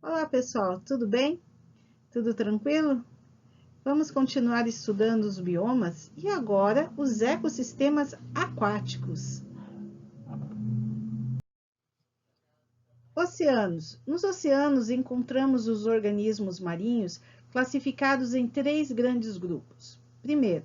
Olá, pessoal, tudo bem? Tudo tranquilo? Vamos continuar estudando os biomas e agora os ecossistemas aquáticos. Oceanos. Nos oceanos encontramos os organismos marinhos classificados em três grandes grupos. Primeiro,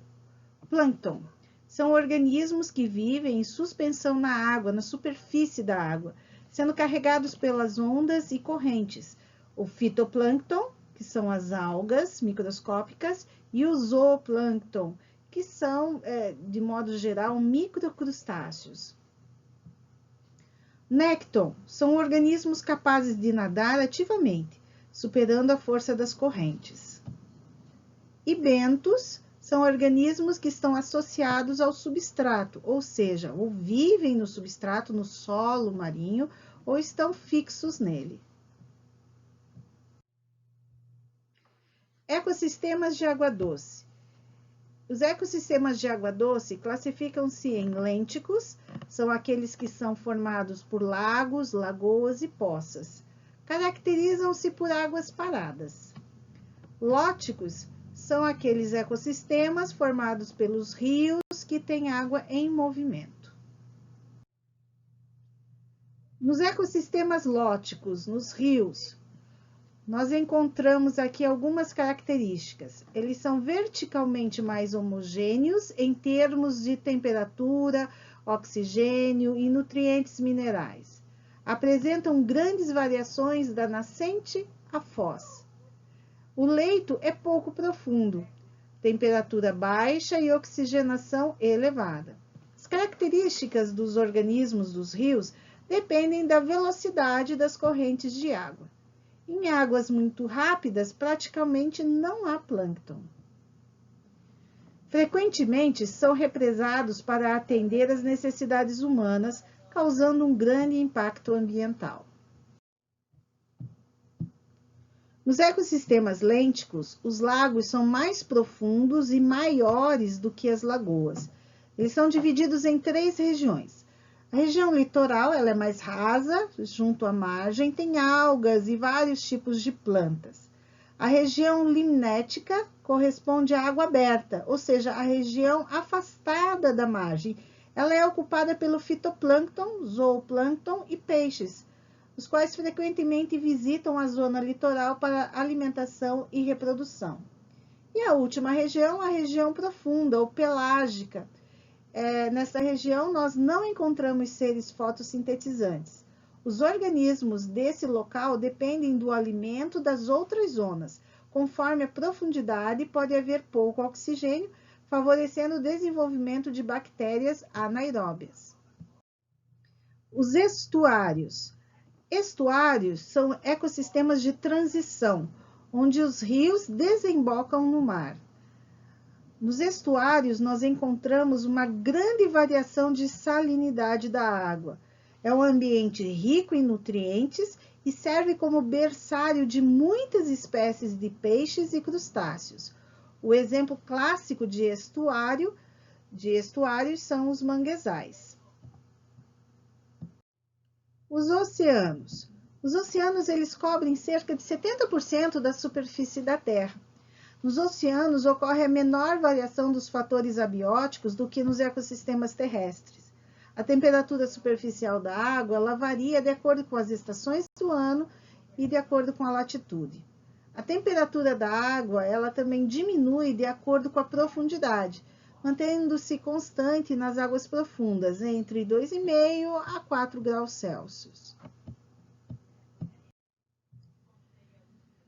plâncton. São organismos que vivem em suspensão na água, na superfície da água, sendo carregados pelas ondas e correntes. O fitoplâncton, que são as algas microscópicas, e o zooplâncton, que são, de modo geral, microcrustáceos. Nécton são organismos capazes de nadar ativamente, superando a força das correntes. E bentos são organismos que estão associados ao substrato, ou seja, ou vivem no substrato, no solo marinho, ou estão fixos nele. Ecossistemas de água doce. Os ecossistemas de água doce classificam-se em lênticos, são aqueles que são formados por lagos, lagoas e poças. Caracterizam-se por águas paradas. Lóticos são aqueles ecossistemas formados pelos rios que têm água em movimento. Nos ecossistemas lóticos, nos rios, nós encontramos aqui algumas características. Eles são verticalmente mais homogêneos em termos de temperatura, oxigênio e nutrientes minerais. Apresentam grandes variações da nascente à foz. O leito é pouco profundo, temperatura baixa e oxigenação elevada. As características dos organismos dos rios dependem da velocidade das correntes de água. Em águas muito rápidas, praticamente não há plâncton. Frequentemente são represados para atender às necessidades humanas, causando um grande impacto ambiental. Nos ecossistemas lênticos, os lagos são mais profundos e maiores do que as lagoas. Eles são divididos em três regiões. A região litoral ela é mais rasa, junto à margem, tem algas e vários tipos de plantas. A região limnética corresponde à água aberta, ou seja, a região afastada da margem. Ela é ocupada pelo fitoplâncton, zooplâncton e peixes, os quais frequentemente visitam a zona litoral para alimentação e reprodução. E a última região, a região profunda ou pelágica. Nessa região, nós não encontramos seres fotossintetizantes. Os organismos desse local dependem do alimento das outras zonas. Conforme a profundidade, pode haver pouco oxigênio, favorecendo o desenvolvimento de bactérias anaeróbias. Os estuários. Estuários são ecossistemas de transição, onde os rios desembocam no mar. Nos estuários, nós encontramos uma grande variação de salinidade da água. É um ambiente rico em nutrientes e serve como berçário de muitas espécies de peixes e crustáceos. O exemplo clássico de estuários são os manguezais. Os oceanos. Os oceanos eles cobrem cerca de 70% da superfície da Terra. Nos oceanos ocorre a menor variação dos fatores abióticos do que nos ecossistemas terrestres. A temperatura superficial da água ela varia de acordo com as estações do ano e de acordo com a latitude. A temperatura da água ela também diminui de acordo com a profundidade, mantendo-se constante nas águas profundas, entre 2,5 a 4 graus Celsius.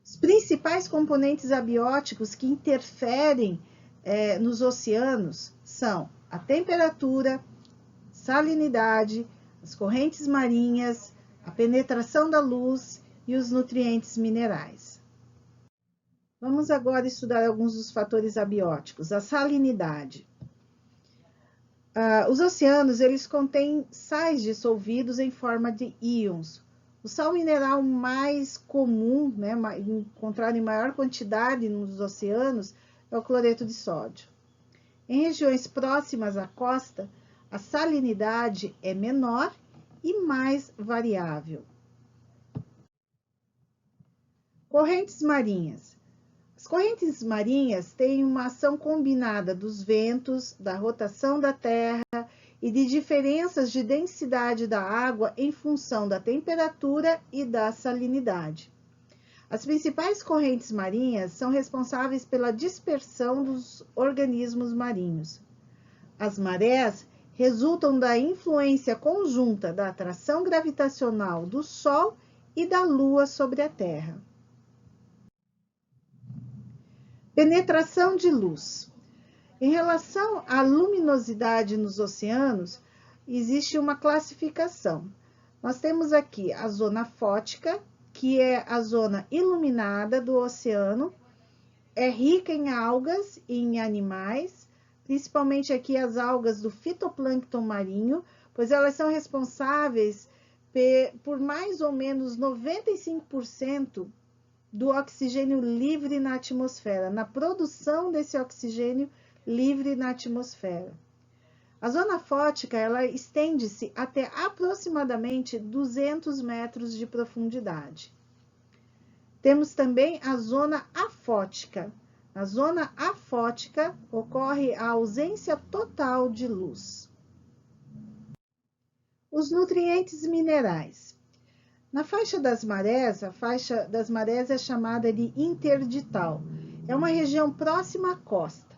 Os principais componentes abióticos que interferem nos oceanos são a temperatura, salinidade, as correntes marinhas, a penetração da luz e os nutrientes minerais. Vamos agora estudar alguns dos fatores abióticos. A salinidade. Os oceanos eles contêm sais dissolvidos em forma de íons. O sal mineral mais comum, encontrado em maior quantidade nos oceanos, é o cloreto de sódio. Em regiões próximas à costa, a salinidade é menor e mais variável. Correntes marinhas. As correntes marinhas têm uma ação combinada dos ventos, da rotação da Terra e de diferenças de densidade da água em função da temperatura e da salinidade. As principais correntes marinhas são responsáveis pela dispersão dos organismos marinhos. As marés resultam da influência conjunta da atração gravitacional do Sol e da Lua sobre a Terra. Penetração de luz. Em relação à luminosidade nos oceanos, existe uma classificação. Nós temos aqui a zona fótica, que é a zona iluminada do oceano, é rica em algas e em animais, principalmente aqui as algas do fitoplâncton marinho, pois elas são responsáveis por mais ou menos 95% do oxigênio livre na atmosfera, na produção desse oxigênio livre na atmosfera. A zona fótica, ela estende-se até aproximadamente 200 metros de profundidade. Temos também a zona afótica. Na zona afótica, ocorre a ausência total de luz. Os nutrientes minerais. Na faixa das marés, a faixa das marés é chamada de interdital. É uma região próxima à costa.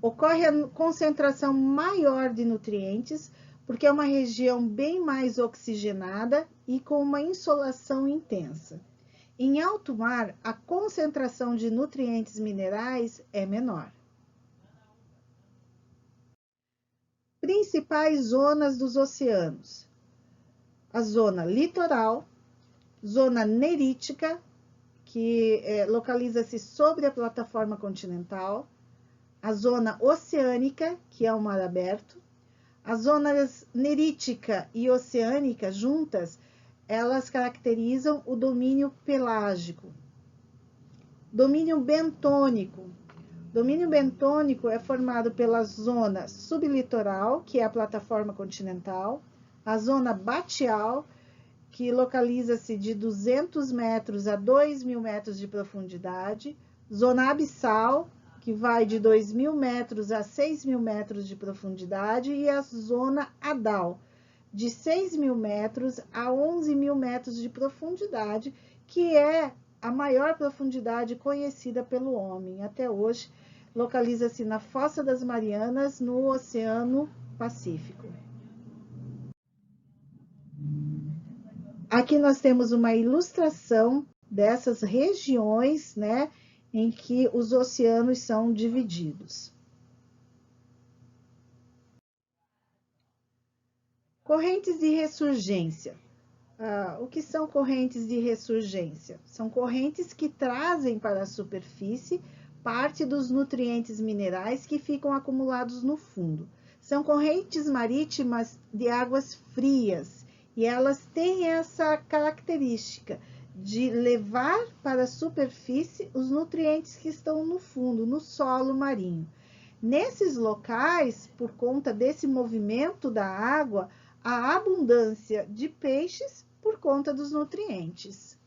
Ocorre a concentração maior de nutrientes, porque é uma região bem mais oxigenada e com uma insolação intensa. Em alto mar, a concentração de nutrientes minerais é menor. Principais zonas dos oceanos. A zona litoral, zona nerítica, que localiza-se sobre a plataforma continental, a zona oceânica, que é o mar aberto. As zonas nerítica e oceânica juntas, elas caracterizam o domínio pelágico. Domínio bentônico. Domínio bentônico é formado pela zona sublitoral, que é a plataforma continental, a zona batial, que localiza-se de 200 metros a 2.000 metros de profundidade, zona abissal, que vai de 2.000 metros a 6.000 metros de profundidade, e a zona adal, de 6.000 metros a 11.000 metros de profundidade, que é a maior profundidade conhecida pelo homem até hoje, localiza-se na Fossa das Marianas, no Oceano Pacífico. Aqui nós temos uma ilustração dessas regiões, né, em que os oceanos são divididos. Correntes de ressurgência. O que são correntes de ressurgência? São correntes que trazem para a superfície parte dos nutrientes minerais que ficam acumulados no fundo. São correntes marítimas de águas frias e elas têm essa característica de levar para a superfície os nutrientes que estão no fundo, no solo marinho. Nesses locais, por conta desse movimento da água, há abundância de peixes por conta dos nutrientes.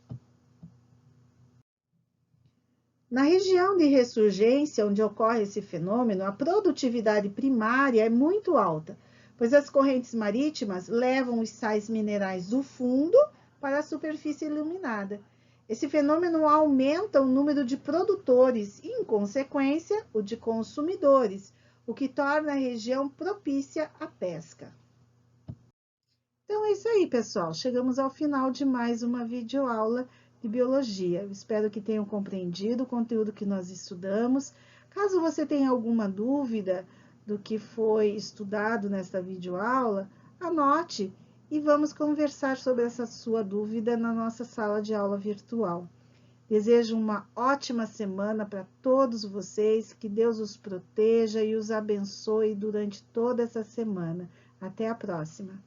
Na região de ressurgência, onde ocorre esse fenômeno, a produtividade primária é muito alta, pois as correntes marítimas levam os sais minerais do fundo para a superfície iluminada. Esse fenômeno aumenta o número de produtores e, em consequência, o de consumidores, o que torna a região propícia à pesca. Então é isso aí, pessoal. Chegamos ao final de mais uma videoaula de biologia. Eu espero que tenham compreendido o conteúdo que nós estudamos. Caso você tenha alguma dúvida do que foi estudado nesta videoaula, anote e vamos conversar sobre essa sua dúvida na nossa sala de aula virtual. Desejo uma ótima semana para todos vocês, que Deus os proteja e os abençoe durante toda essa semana. Até a próxima!